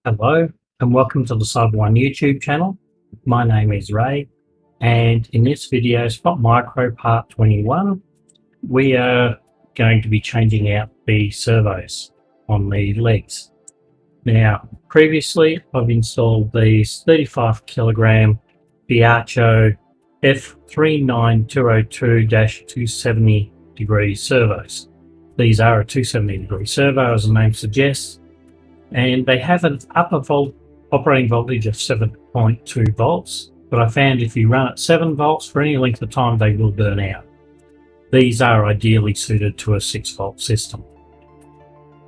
Hello and welcome to the Sub1 YouTube channel. My name is Ray, and in this video, SpotMicro Part 21, we are going to be changing out the servos on the legs. Now, previously I've installed these 35 kilogram Diacho F39202-270 degree servos. These are a 270 degree servo, as the name suggests, and they have an upper operating voltage of 7.2 volts, but I found if you run at 7 volts for any length of time, they will burn out. These are ideally suited to a 6 volt system.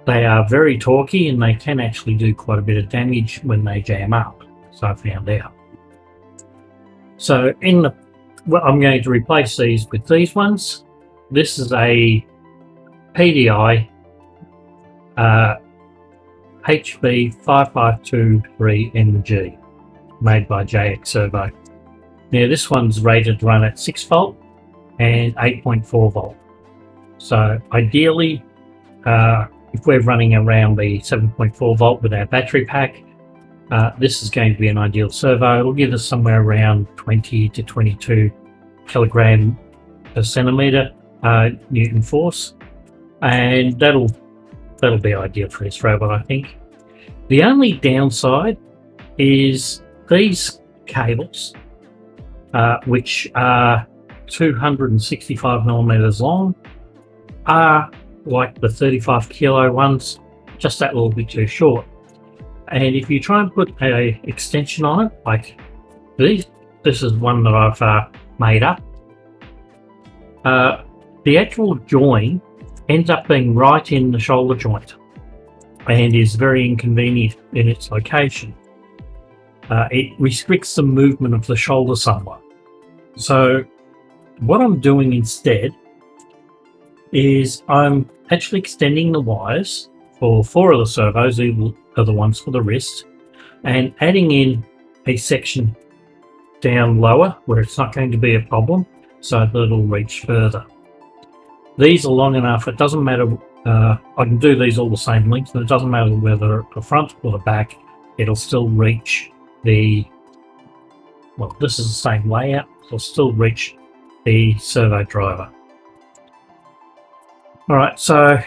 They are very torquey and they can actually do quite a bit of damage when they jam up, so I found out. So I'm going to replace these with these ones. This is a PDI HB5523MG made by JX Servo. Now this one's rated to run at 6 volt and 8.4 volt. So ideally, if we're running around the 7.4 volt with our battery pack, this is going to be an ideal servo. It'll give us somewhere around 20 to 22 kilogram per centimeter Newton force, and that'll be ideal for this robot, I think. The only downside is these cables, which are 265 millimeters long, are like the 35 kilo ones, just that little bit too short. And if you try and put a extension on it, like this is one that I've made up, the actual join ends up being right in the shoulder joint and is very inconvenient in its location. It restricts the movement of the shoulder somewhat. So what I'm doing instead is I'm actually extending the wires for 4 of the servos, these are the ones for the wrist, and adding in a section down lower where it's not going to be a problem, so that it'll reach further. These are long enough, it doesn't matter, I can do these all the same length, and it doesn't matter whether the front or the back, it'll still reach this is the same layout, it'll still reach the servo driver. Alright, so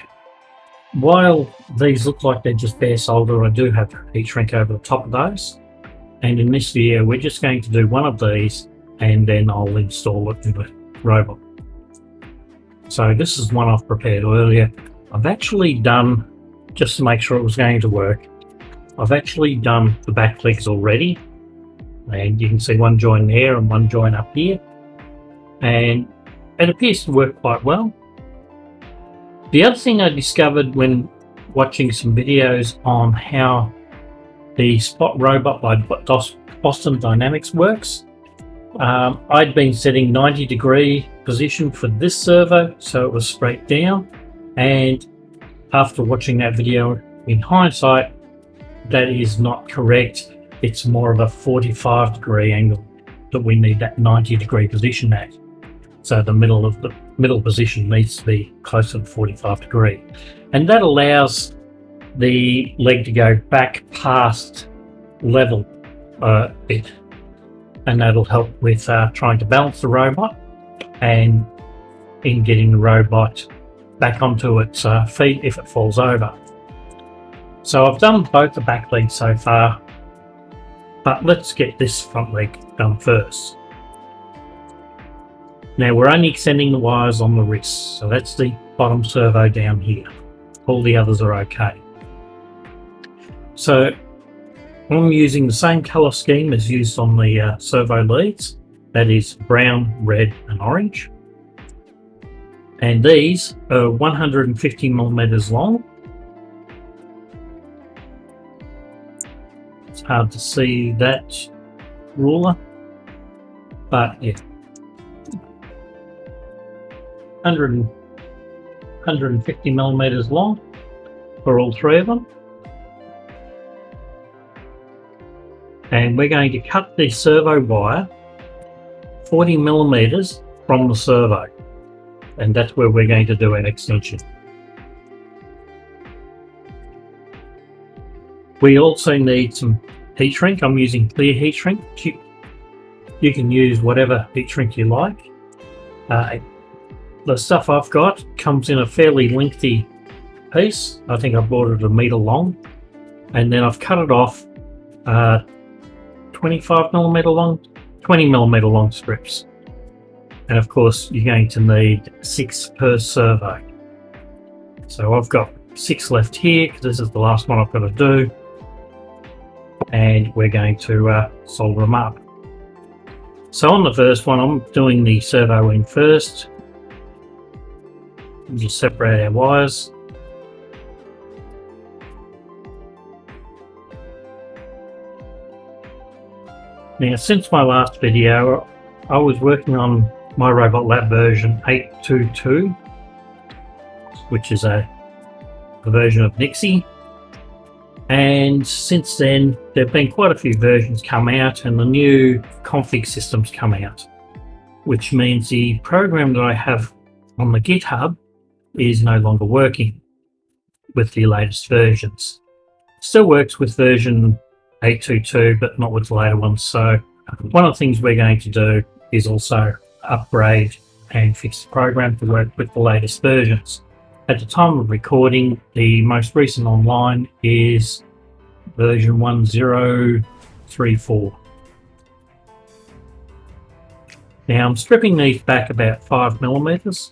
while these look like they're just bare solder, I do have heat shrink over the top of those, and in this video we're just going to do one of these and then I'll install it in the robot. So this is one I've prepared earlier. I've actually done, just to make sure it was going to work, I've actually done the back legs already, and you can see one join there and one join up here, and it appears to work quite well. The other thing I discovered when watching some videos on how the Spot robot by Boston Dynamics works, I'd been setting 90 degree position for this servo, so it was straight down, and after watching that video, in hindsight, that is not correct. It's more of a 45 degree angle that we need that 90 degree position at. So the middle position needs to be closer to 45 degree. And that allows the leg to go back past level a bit. And that'll help with trying to balance the robot and in getting the robot back onto its feet if it falls over. So I've done both the back legs so far, but let's get this front leg done first. Now we're only extending the wires on the wrist, so that's the bottom servo down here. All the others are okay. So I'm using the same color scheme as used on the servo leads, that is brown, red and orange. And these are 150 millimeters long. It's hard to see that ruler, but yeah. 150 millimeters long for all 3 of them. And we're going to cut the servo wire 40 millimeters from the servo, and that's where we're going to do an extension. We also need some heat shrink. I'm using clear heat shrink. You can use whatever heat shrink you like. The stuff I've got comes in a fairly lengthy piece. I think I bought it 1 meter long, and then I've cut it off 25mm long, 20mm long strips. And of course you're going to need 6 per servo. So I've got 6 left here because this is the last one I've got to do, and we're going to solder them up. So on the first one, I'm doing the servo in first. Just separate our wires. Now, since my last video, I was working on my Robot Lab version 8.2.2, which is a version of Nixie. And since then, there have been quite a few versions come out, and the new config systems come out, which means the program that I have on the GitHub is no longer working with the latest versions. Still works with version 8.2.2, but not with the later ones. So one of the things we're going to do is also upgrade and fix the program to work with the latest versions. At the time of recording, the most recent online is version 1034. Now I'm stripping these back about 5mm.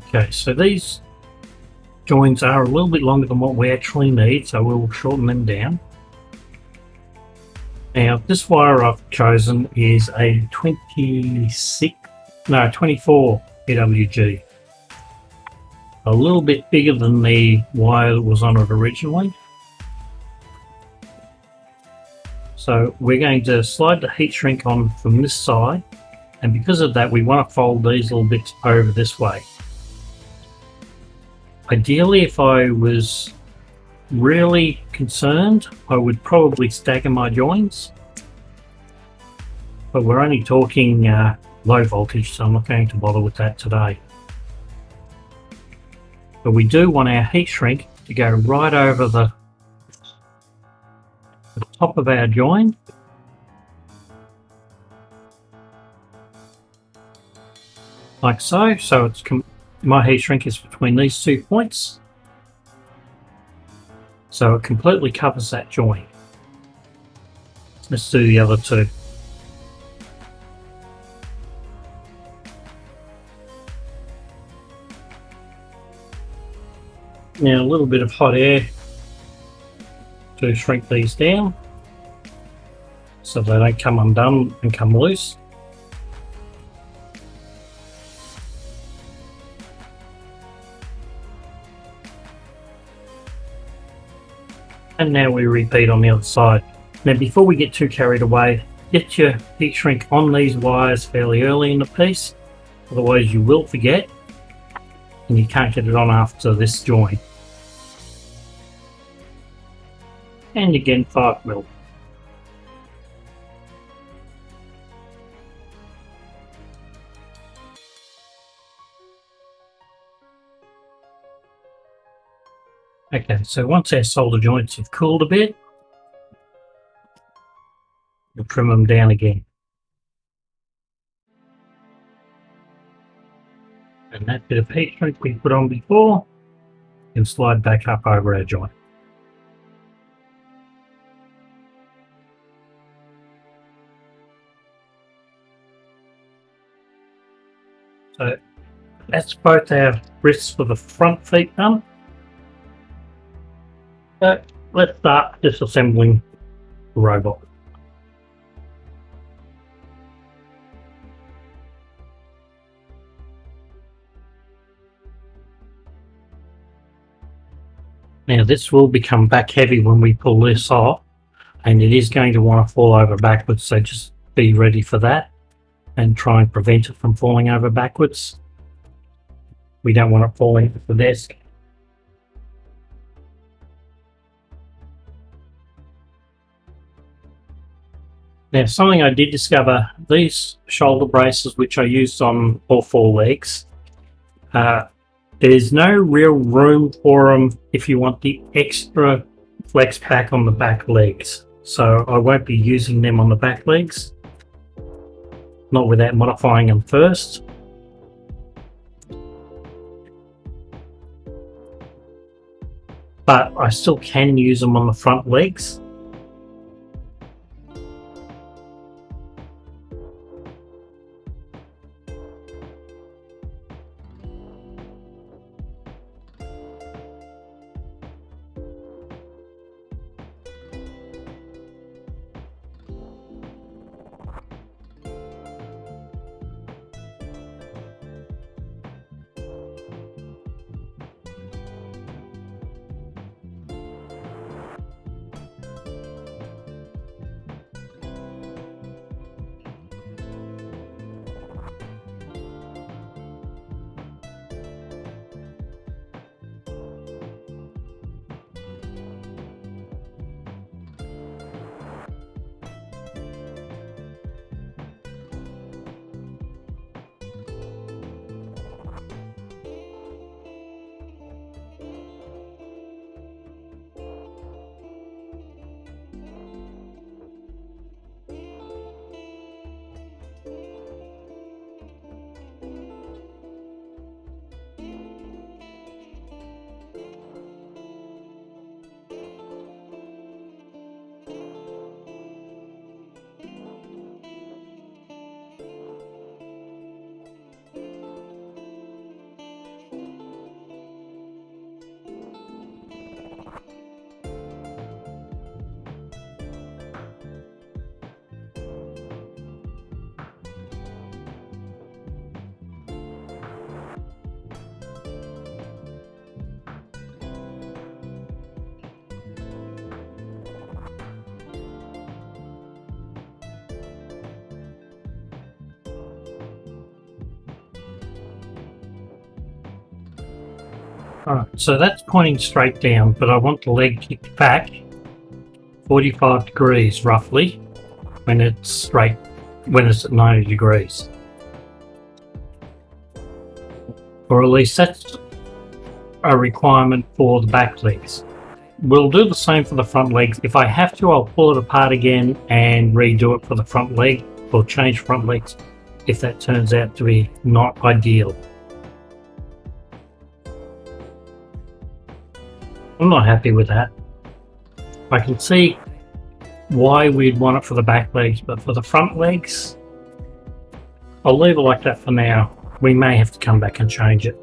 Okay, so these joints are a little bit longer than what we actually need, so we'll shorten them down. Now, this wire I've chosen is a 24 EWG. A little bit bigger than the wire that was on it originally. So we're going to slide the heat shrink on from this side, and because of that we want to fold these little bits over this way. Ideally, if I was really concerned, I would probably stagger my joints, but we're only talking low voltage, so I'm not going to bother with that today. But we do want our heat shrink to go right over the top of our joint, like so. So it's my heat shrink is between these 2 points, so it completely covers that joint. Let's do the other 2. Now a little bit of hot air to shrink these down so they don't come undone and come loose. And now we repeat on the other side. Now before we get too carried away, get your heat shrink on these wires fairly early in the piece, otherwise you will forget and you can't get it on after this joint. And again 5mm. Okay, so once our solder joints have cooled a bit, we'll trim them down again. And that bit of heat shrink we put on before can slide back up over our joint. So that's both our wrists for the front feet done. So let's start disassembling the robot. Now this will become back heavy when we pull this off, and it is going to want to fall over backwards, so just be ready for that and try and prevent it from falling over backwards. We don't want it falling off the desk. Now, something I did discover, these shoulder braces which I used on all four legs, there's no real room for them if you want the extra flex back on the back legs. So I won't be using them on the back legs, not without modifying them first. But I still can use them on the front legs. Alright, so that's pointing straight down, but I want the leg kicked back 45 degrees roughly when it's straight, when it's at 90 degrees. Or at least that's a requirement for the back legs. We'll do the same for the front legs. If I have to, I'll pull it apart again and redo it for the front leg, or change front legs if that turns out to be not ideal. I'm not happy with that. I can see why we'd want it for the back legs, but for the front legs, I'll leave it like that for now. We may have to come back and change it.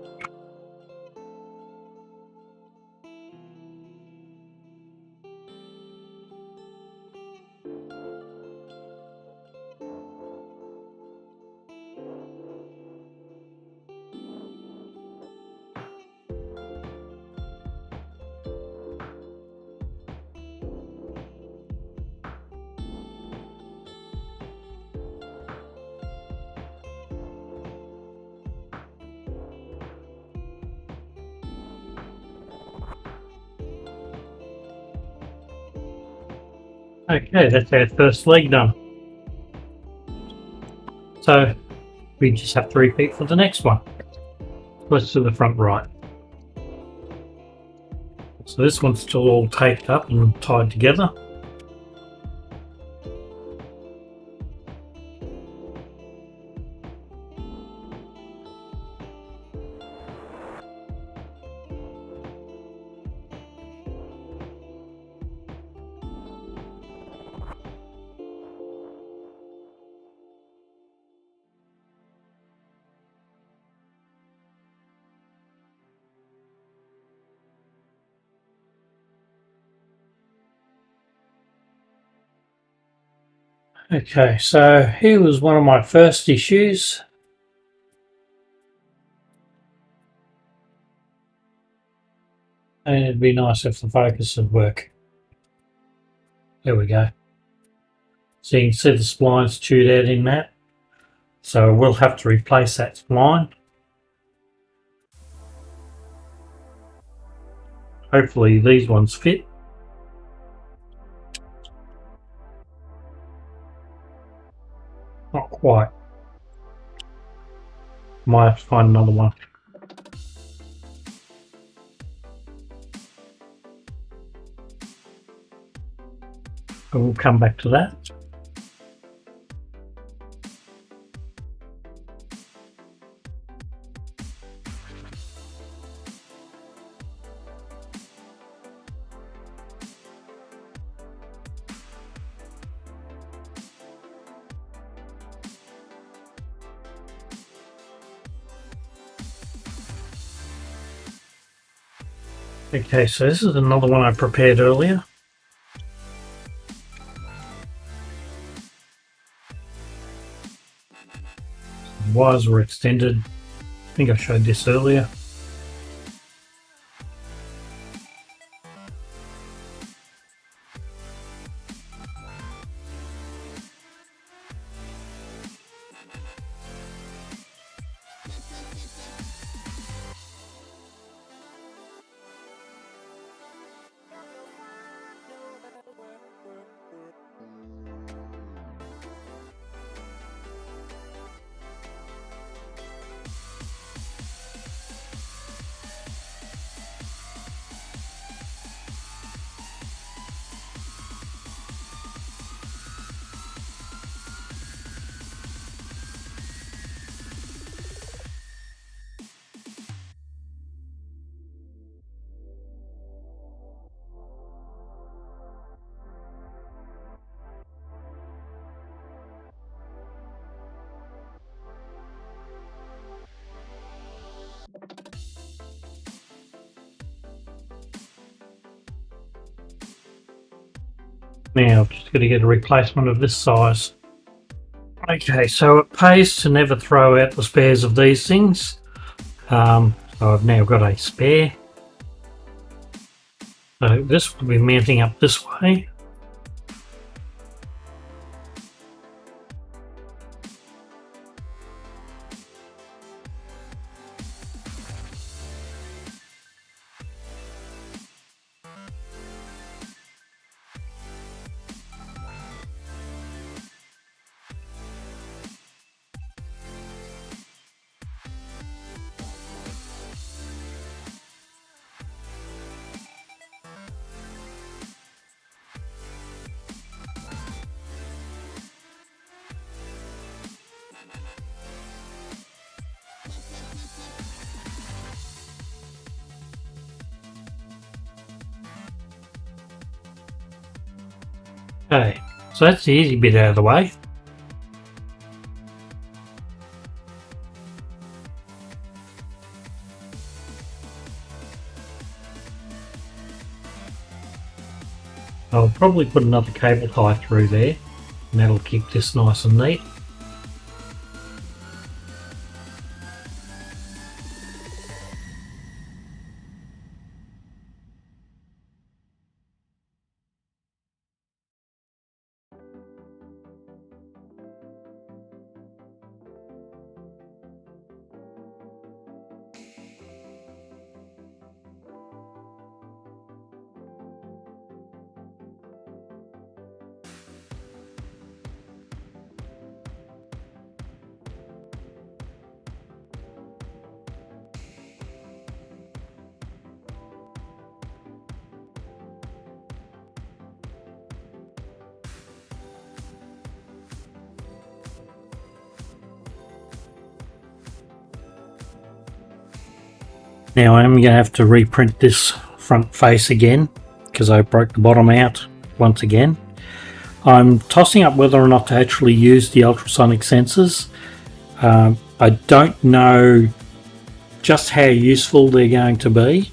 Okay, that's our first leg done. So we just have to repeat for the next one. Let's do the front right. So this one's still all taped up and tied together. Okay, so here was one of my first issues. And it'd be nice if the focus would work. There we go. So you can see the spline's chewed out in that. So we'll have to replace that spline. Hopefully these ones fit. quite. Might have to find another one. But we'll come back to that. Okay, so this is another one I prepared earlier. The wires were extended. I think I showed this earlier. Now, I've just got to get a replacement of this size. Okay, so it pays to never throw out the spares of these things. So I've now got a spare. So this will be mounting up this way. Okay, so that's the easy bit out of the way. I'll probably put another cable tie through there, and that'll keep this nice and neat. Now I'm going to have to reprint this front face again because I broke the bottom out once again. I'm tossing up whether or not to actually use the ultrasonic sensors. I don't know just how useful they're going to be.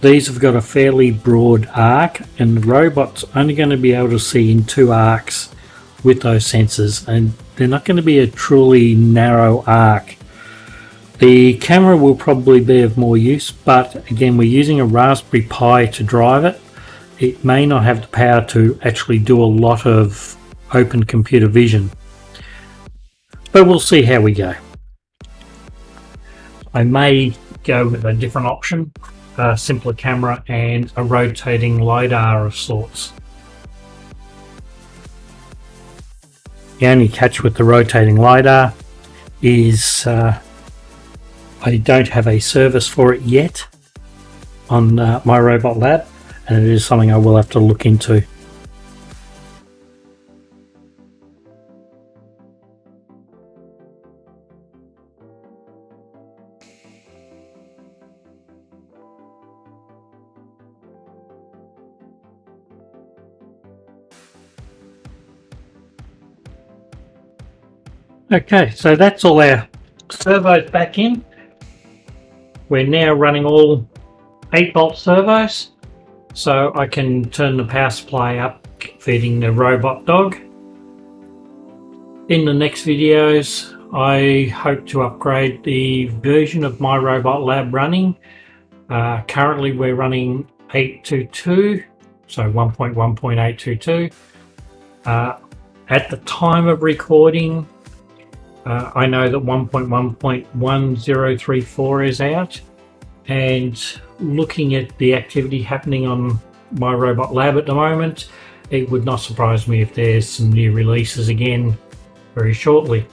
These have got a fairly broad arc and the robot's only going to be able to see in 2 arcs with those sensors, and they're not going to be a truly narrow arc. The camera will probably be of more use, but again, we're using a Raspberry Pi to drive it. It may not have the power to actually do a lot of open computer vision, but we'll see how we go. I may go with a different option, a simpler camera and a rotating LiDAR of sorts. The only catch with the rotating LiDAR is I don't have a service for it yet on my robot lab, and it is something I will have to look into. Okay, so that's all our servos back in. We're now running all 8-volt servos, so I can turn the power supply up, feeding the robot dog. In the next videos, I hope to upgrade the version of my robot lab running. Currently we're running 822, so 1.1.822. At the time of recording, I know that 1.1.1034 is out, and looking at the activity happening on my robot lab at the moment, it would not surprise me if there's some new releases again very shortly.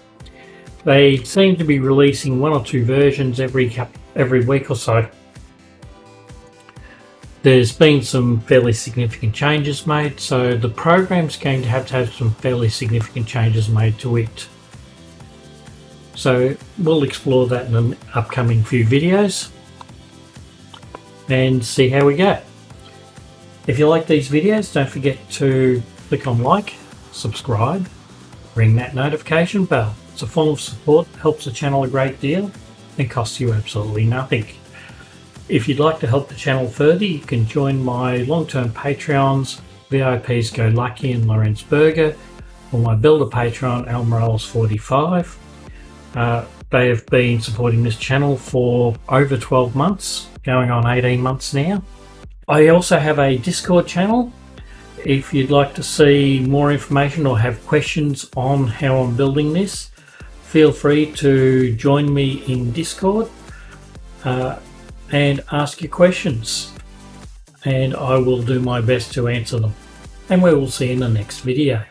They seem to be releasing 1 or 2 versions every week or so. There's been some fairly significant changes made, so the program's going to have some fairly significant changes made to it. So we'll explore that in the upcoming few videos and see how we go. If you like these videos, don't forget to click on like, subscribe, ring that notification bell. It's a form of support, helps the channel a great deal and costs you absolutely nothing. If you'd like to help the channel further, you can join my long-term Patreons, VIPs Go Lucky and Lawrence Berger, or my Builder Patreon, MRL45. They have been supporting this channel for over 12 months, going on 18 months now. I also have a Discord channel. If you'd like to see more information or have questions on how I'm building this, feel free to join me in Discord and ask your questions, and I will do my best to answer them. And we will see you in the next video.